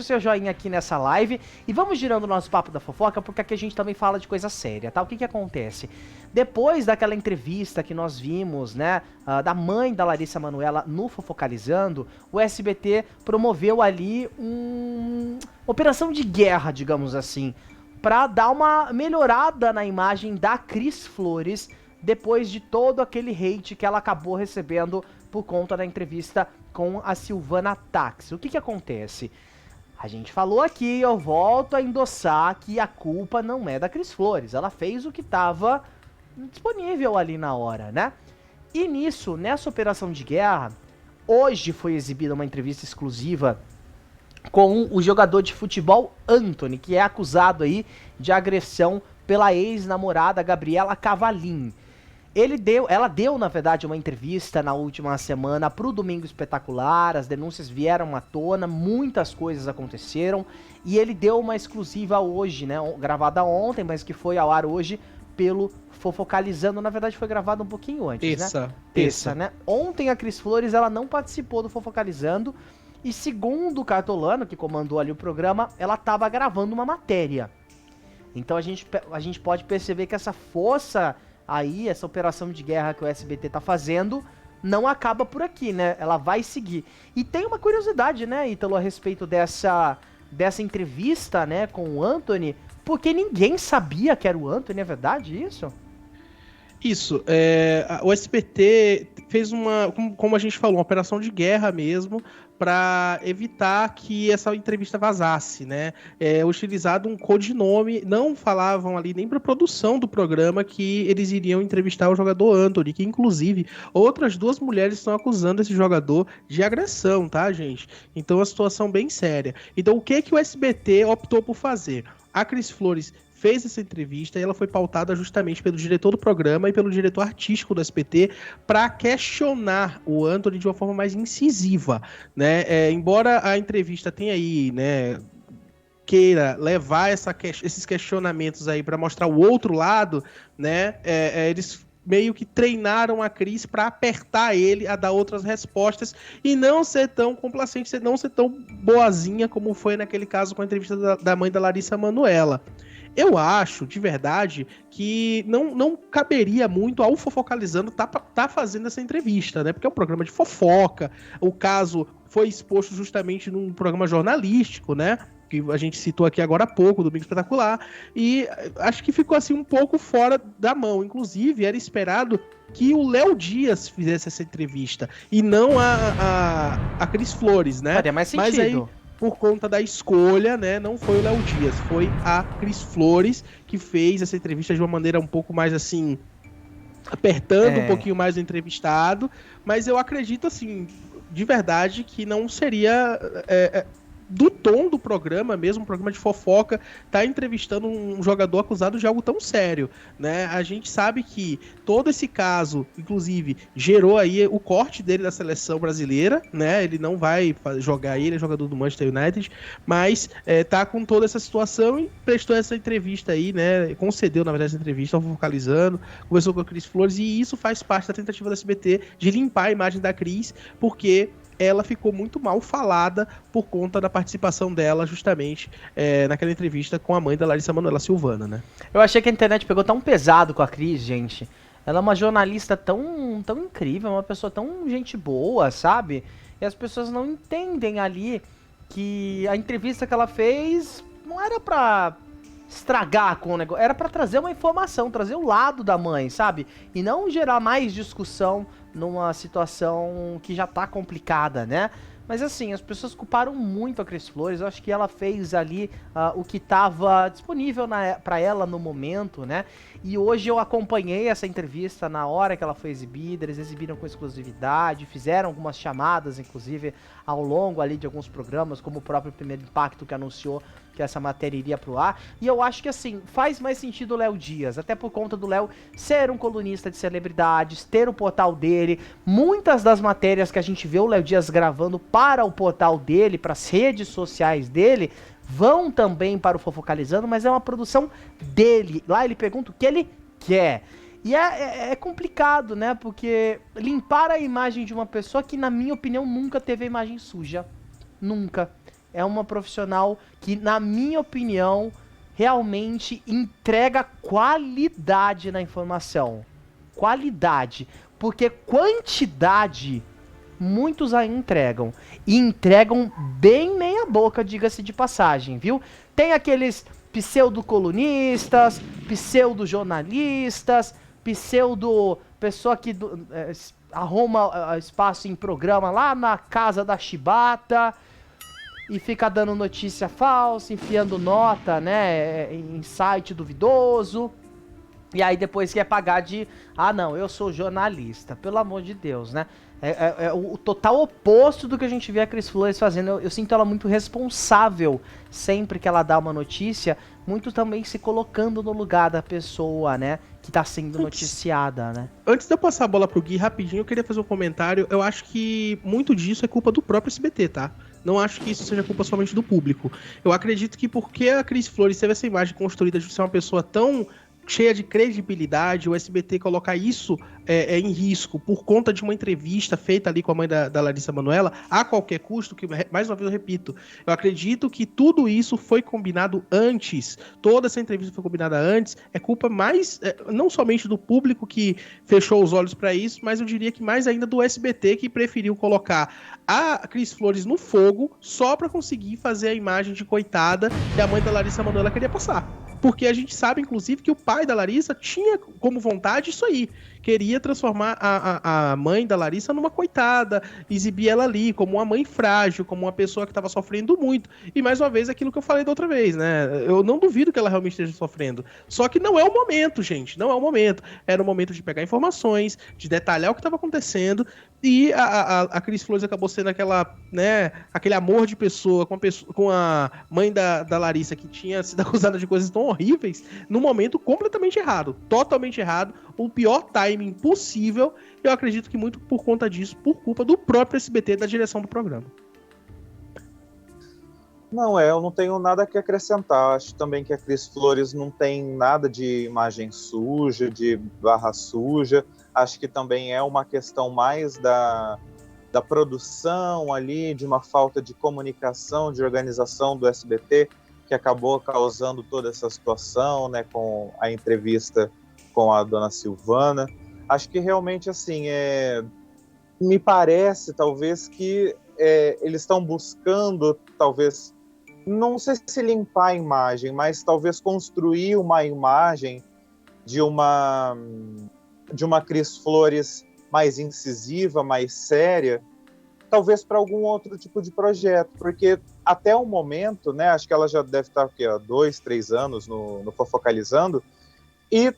o seu joinha aqui nessa live e vamos girando o nosso papo da fofoca, porque aqui a gente também fala de coisa séria, tá? O que que acontece? Depois daquela entrevista que nós vimos, né, da mãe da Larissa Manoela no Fofocalizando, o SBT promoveu ali uma operação de guerra, digamos assim, pra dar uma melhorada na imagem da Cris Flores depois de todo aquele hate que ela acabou recebendo por conta da entrevista com a Silvana Tax. O que que acontece? A gente falou aqui, eu volto a endossar que a culpa não é da Cris Flores. Ela fez o que estava disponível ali na hora, né? E nisso, nessa operação de guerra, hoje foi exibida uma entrevista exclusiva com o jogador de futebol Anthony, que é acusado aí de agressão pela ex-namorada Gabriela Cavalim. Ela deu, na verdade, uma entrevista na última semana pro Domingo Espetacular, as denúncias vieram à tona, muitas coisas aconteceram, e ele deu uma exclusiva hoje, né, gravada ontem, mas que foi ao ar hoje pelo Fofocalizando, na verdade foi gravada um pouquinho antes, né? Terça, né? Ontem a Cris Flores, ela não participou do Fofocalizando, e segundo o Cartolano, que comandou ali o programa, ela tava gravando uma matéria. Então a gente pode perceber que essa força aí, essa operação de guerra que o SBT tá fazendo, não acaba por aqui, né? Ela vai seguir. E tem uma curiosidade, né, Ítalo, a respeito dessa entrevista, né, com o Anthony, porque ninguém sabia que era o Anthony, é verdade isso? Isso, o SBT fez como a gente falou, uma operação de guerra mesmo, para evitar que essa entrevista vazasse, né? Utilizado um codinome, não falavam ali nem para a produção do programa que eles iriam entrevistar o jogador Anthony, que inclusive outras duas mulheres estão acusando esse jogador de agressão, tá, gente? Então é uma situação bem séria. Então o que o SBT optou por fazer? A Cris Flores fez essa entrevista e ela foi pautada justamente pelo diretor do programa e pelo diretor artístico do SBT para questionar o Anthony de uma forma mais incisiva, né? Embora a entrevista tenha aí, né, queira levar esses questionamentos aí para mostrar o outro lado, né? Eles meio que treinaram a Cris para apertar ele a dar outras respostas e não ser tão complacente, não ser tão boazinha como foi naquele caso com a entrevista da mãe da Larissa Manoela. Eu acho, de verdade, que não caberia muito ao Fofocalizando tá fazendo essa entrevista, né? Porque é um programa de fofoca, o caso foi exposto justamente num programa jornalístico, né? Que a gente citou aqui agora há pouco, Domingo Espetacular, e acho que ficou assim um pouco fora da mão. Inclusive, era esperado que o Léo Dias fizesse essa entrevista, e não a Cris Flores, né? Faria mais sentido. Mas aí, por conta da escolha, né, não foi o Léo Dias, foi a Cris Flores que fez essa entrevista de uma maneira um pouco mais assim, apertando um pouquinho mais o entrevistado, mas eu acredito assim, de verdade, que não seria do tom do programa mesmo, um programa de fofoca, tá entrevistando um jogador acusado de algo tão sério, né? A gente sabe que todo esse caso, inclusive, gerou aí o corte dele da seleção brasileira, né? Ele não vai jogar, ele é jogador do Manchester United, mas tá com toda essa situação e prestou essa entrevista aí, né? Concedeu, na verdade, essa entrevista, focalizando, conversou com a Cris Flores, e isso faz parte da tentativa da SBT de limpar a imagem da Cris, porque ela ficou muito mal falada por conta da participação dela justamente naquela entrevista com a mãe da Larissa Manoela, Silvana, né? Eu achei que a internet pegou tão pesado com a Cris, gente. Ela é uma jornalista tão incrível, uma pessoa tão gente boa, sabe? E as pessoas não entendem ali que a entrevista que ela fez não era pra estragar com o negócio, era pra trazer uma informação, trazer o lado da mãe, sabe? E não gerar mais discussão numa situação que já tá complicada, né? Mas assim, as pessoas culparam muito a Cris Flores. Eu acho que ela fez ali o que estava disponível para ela no momento, né? E hoje eu acompanhei essa entrevista na hora que ela foi exibida. Eles exibiram com exclusividade, fizeram algumas chamadas, inclusive, ao longo ali de alguns programas, como o próprio Primeiro Impacto, que anunciou que essa matéria iria pro ar. E eu acho que, assim, faz mais sentido o Léo Dias, até por conta do Léo ser um colunista de celebridades, ter o portal dele. Muitas das matérias que a gente vê o Léo Dias gravando para o portal dele, para as redes sociais dele, vão também para o Fofocalizando, mas é uma produção dele. Lá ele pergunta o que ele quer. E é complicado, né? Porque limpar a imagem de uma pessoa que, na minha opinião, nunca teve a imagem suja. Nunca. é uma profissional que, na minha opinião, realmente entrega qualidade na informação. Qualidade. Porque quantidade, muitos aí entregam. E entregam bem meia boca, diga-se de passagem, viu? Tem aqueles pseudo-colunistas, pseudo-jornalistas, pessoa que arruma espaço em programa lá na casa da chibata e fica dando notícia falsa, enfiando nota, né, em site duvidoso. E aí depois quer pagar de, não, eu sou jornalista, pelo amor de Deus, né? É o total oposto do que a gente vê a Cris Flores fazendo. Eu sinto ela muito responsável sempre que ela dá uma notícia, muito também se colocando no lugar da pessoa, né, que tá sendo noticiada, né? Antes de eu passar a bola pro Gui rapidinho, eu queria fazer um comentário. Eu acho que muito disso é culpa do próprio SBT, tá? Não acho que isso seja culpa somente do público. Eu acredito que porque a Cris Flores teve essa imagem construída de ser uma pessoa tão cheia de credibilidade, o SBT colocar isso em risco por conta de uma entrevista feita ali com a mãe da Larissa Manoela, a qualquer custo, que mais uma vez eu repito, eu acredito que tudo isso foi combinado antes, toda essa entrevista foi combinada antes, é culpa mais, não somente do público que fechou os olhos para isso, mas eu diria que mais ainda do SBT, que preferiu colocar a Cris Flores no fogo só para conseguir fazer a imagem de coitada que a mãe da Larissa Manoela queria passar. Porque a gente sabe, inclusive, que o pai da Larissa tinha como vontade isso aí. Queria transformar a mãe da Larissa numa coitada, exibir ela ali como uma mãe frágil, como uma pessoa que estava sofrendo muito. E, mais uma vez, aquilo que eu falei da outra vez, né? Eu não duvido que ela realmente esteja sofrendo. Só que não é o momento, gente. Não é o momento. Era o momento de pegar informações, de detalhar o que estava acontecendo. E a Cris Flores acabou sendo aquele amor de pessoa com a mãe da Larissa, que tinha sido acusada de coisas tão horríveis, num momento completamente errado, totalmente errado, o pior timing possível. Eu acredito que muito por conta disso, por culpa do próprio SBT, da direção do programa. Não, eu não tenho nada que acrescentar. Acho também que a Cris Flores não tem nada de imagem suja, de barra suja. Acho que também é uma questão mais da produção ali, de uma falta de comunicação, de organização do SBT, que acabou causando toda essa situação, né, com a entrevista com a dona Silvana. Acho que realmente, assim, me parece, talvez, que eles estão buscando, talvez, não sei se limpar a imagem, mas talvez construir uma imagem de uma Cris Flores mais incisiva, mais séria, talvez para algum outro tipo de projeto, porque até o momento, né, acho que ela já deve estar há 2, 3 anos no Fofocalizando, e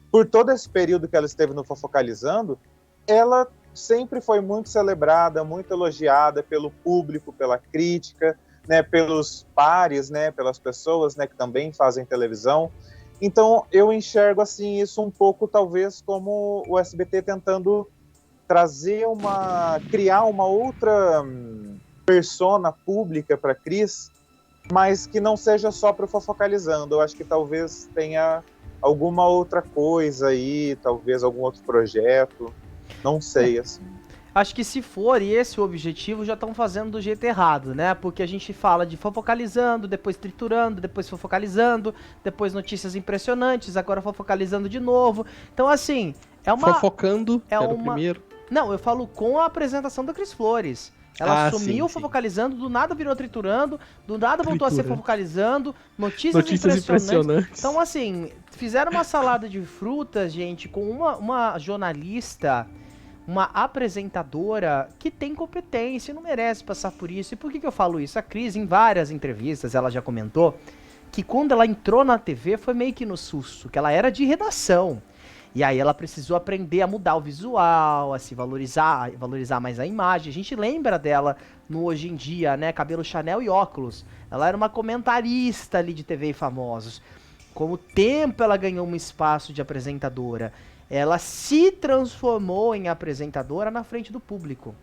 por todo esse período que ela esteve no Fofocalizando, ela sempre foi muito celebrada, muito elogiada pelo público, pela crítica, né, pelos pares, né, pelas pessoas, né, que também fazem televisão. Então eu enxergo assim isso um pouco talvez como o SBT tentando criar uma outra persona pública para Cris, mas que não seja só para o Fofocalizando. Eu acho que talvez tenha alguma outra coisa aí, talvez algum outro projeto, não sei, assim. Acho que se for esse o objetivo, já estão fazendo do jeito errado, né? Porque a gente fala de fofocalizando, depois triturando, depois fofocalizando, depois notícias impressionantes, agora fofocalizando de novo. Então, assim, é uma... Fofocando, era o primeiro. Não, eu falo com a apresentação da Cris Flores. Ela sumiu sim. Fofocalizando, do nada virou triturando, do nada voltou a ser Fofocalizando, notícias impressionantes. Então, assim, fizeram uma salada de frutas, gente, com uma jornalista, uma apresentadora que tem competência e não merece passar por isso. E por que eu falo isso? A Cris, em várias entrevistas, ela já comentou que quando ela entrou na TV foi meio que no susto, que ela era de redação. E aí ela precisou aprender a mudar o visual, a se valorizar mais a imagem. A gente lembra dela no Hoje em Dia, né? Cabelo Chanel e óculos. Ela era uma comentarista ali de TV e famosos. Com o tempo ela ganhou um espaço de apresentadora. Ela se transformou em apresentadora na frente do público.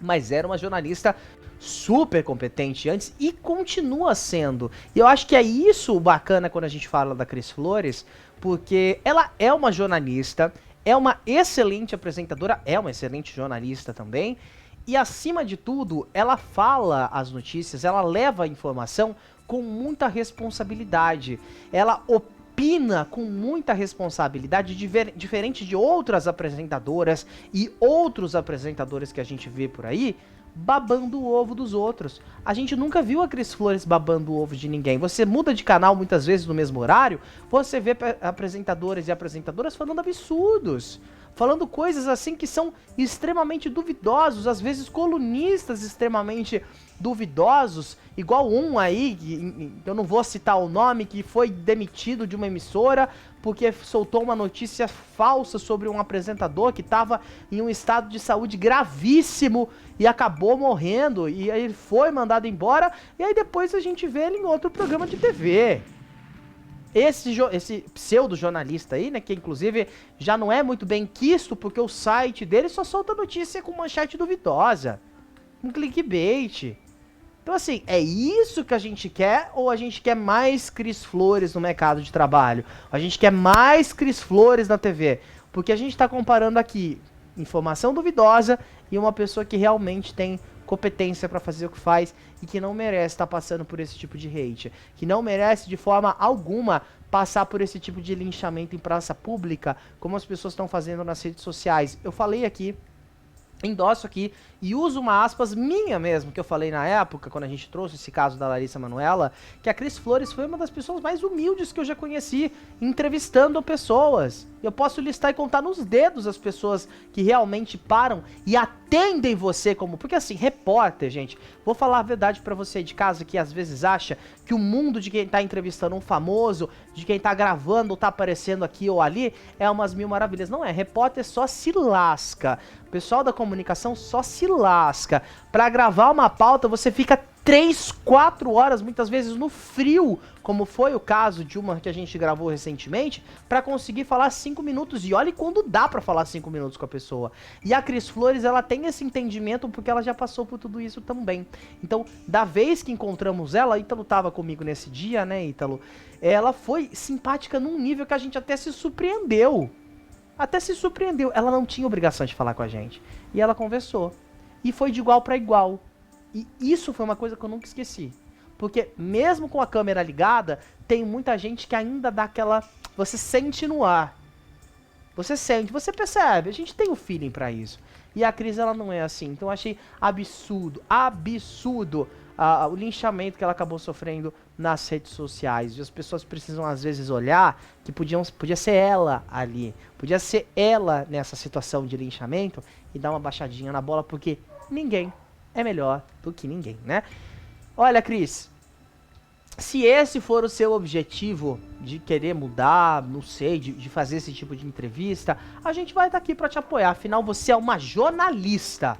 Mas era uma jornalista super competente antes e continua sendo. E eu acho que é isso o bacana quando a gente fala da Cris Flores, porque ela é uma jornalista, é uma excelente apresentadora, é uma excelente jornalista também, E acima de tudo, ela fala as notícias, ela leva a informação com muita responsabilidade. Ela opina com muita responsabilidade, diferente de outras apresentadoras e outros apresentadores que a gente vê por aí, babando o ovo dos outros. A gente nunca viu a Cris Flores babando o ovo de ninguém. Você muda de canal muitas vezes no mesmo horário, você vê apresentadores e apresentadoras falando absurdos. Falando coisas assim que são extremamente duvidosos, às vezes colunistas extremamente duvidosos, igual um aí, eu não vou citar o nome, que foi demitido de uma emissora porque soltou uma notícia falsa sobre um apresentador que estava em um estado de saúde gravíssimo e acabou morrendo, e aí ele foi mandado embora, e aí depois a gente vê ele em outro programa de TV. Esse pseudo-jornalista aí, né, que inclusive já não é muito bem quisto, porque o site dele só solta notícia com manchete duvidosa, um clickbait. Então assim, é isso que a gente quer, ou a gente quer mais Cris Flores no mercado de trabalho? A gente quer mais Cris Flores na TV? Porque a gente tá comparando aqui informação duvidosa e uma pessoa que realmente tem competência pra fazer o que faz e que não merece estar passando por esse tipo de hate, que não merece de forma alguma passar por esse tipo de linchamento em praça pública, como as pessoas estão fazendo nas redes sociais. Eu falei aqui, endosso aqui e uso uma aspas minha mesmo, que eu falei na época, quando a gente trouxe esse caso da Larissa Manoela, que a Cris Flores foi uma das pessoas mais humildes que eu já conheci, entrevistando pessoas. Eu posso listar e contar nos dedos as pessoas que realmente param e atendem você como... Porque assim, repórter, gente, vou falar a verdade pra você de casa que às vezes acha que o mundo de quem tá entrevistando um famoso, de quem tá gravando ou tá aparecendo aqui ou ali, é umas mil maravilhas. Não é, repórter só se lasca. O pessoal da comunicação só se lasca. Pra gravar uma pauta, você fica 3, 4 horas, muitas vezes no frio, como foi o caso de uma que a gente gravou recentemente, pra conseguir falar 5 minutos. E olha quando dá pra falar 5 minutos com a pessoa. E a Cris Flores, ela tem esse entendimento porque ela já passou por tudo isso também. Então, da vez que encontramos ela, Ítalo tava comigo nesse dia, né, Ítalo? Ela foi simpática num nível que a gente até se surpreendeu. Até se surpreendeu. Ela não tinha obrigação de falar com a gente. E ela conversou. E foi de igual pra igual. E isso foi uma coisa que eu nunca esqueci. Porque mesmo com a câmera ligada, tem muita gente que ainda dá aquela... Você sente no ar. Você sente, você percebe. A gente tem o feeling pra isso. E a Cris, ela não é assim. Então eu achei absurdo, absurdo o linchamento que ela acabou sofrendo nas redes sociais. E as pessoas precisam às vezes olhar que podia ser ela ali. Podia ser ela nessa situação de linchamento e dar uma baixadinha na bola, porque ninguém é melhor do que ninguém, né? Olha, Cris, se esse for o seu objetivo de querer mudar, não sei, de fazer esse tipo de entrevista, a gente vai estar aqui para te apoiar. Afinal, você é uma jornalista,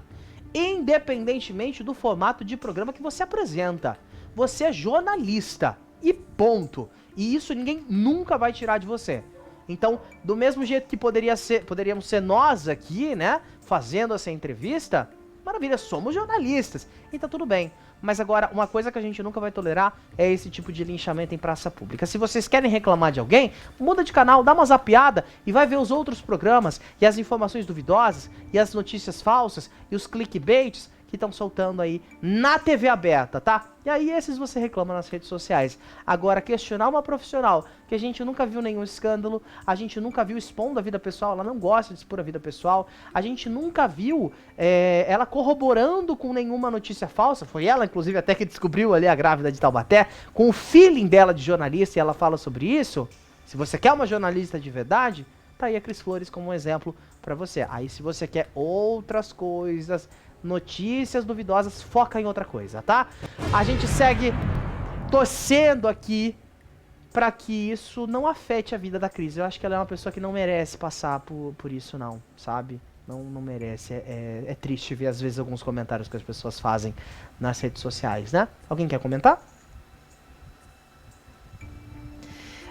independentemente do formato de programa que você apresenta. Você é jornalista e ponto. E isso ninguém nunca vai tirar de você. Então, do mesmo jeito que poderíamos ser nós aqui, né, fazendo essa entrevista, maravilha, somos jornalistas, então tudo bem. Mas agora, uma coisa que a gente nunca vai tolerar é esse tipo de linchamento em praça pública. Se vocês querem reclamar de alguém, muda de canal, dá uma zapeada e vai ver os outros programas e as informações duvidosas e as notícias falsas e os clickbaits que estão soltando aí na TV aberta, tá? E aí esses você reclama nas redes sociais. Agora, questionar uma profissional que a gente nunca viu nenhum escândalo, a gente nunca viu expondo a vida pessoal, ela não gosta de expor a vida pessoal, a gente nunca viu ela corroborando com nenhuma notícia falsa, foi ela, inclusive, até que descobriu ali a grávida de Taubaté, com o feeling dela de jornalista, e ela fala sobre isso. Se você quer uma jornalista de verdade, tá aí a Cris Flores como um exemplo pra você. Aí se você quer outras coisas, notícias duvidosas, foca em outra coisa, tá? A gente segue torcendo aqui pra que isso não afete a vida da Cris. Eu acho que ela é uma pessoa que não merece passar por isso não, sabe? Não merece. É triste ver às vezes alguns comentários que as pessoas fazem nas redes sociais, né? Alguém quer comentar?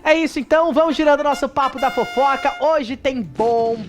É isso então, vamos girando nosso papo da fofoca. Hoje tem bomba.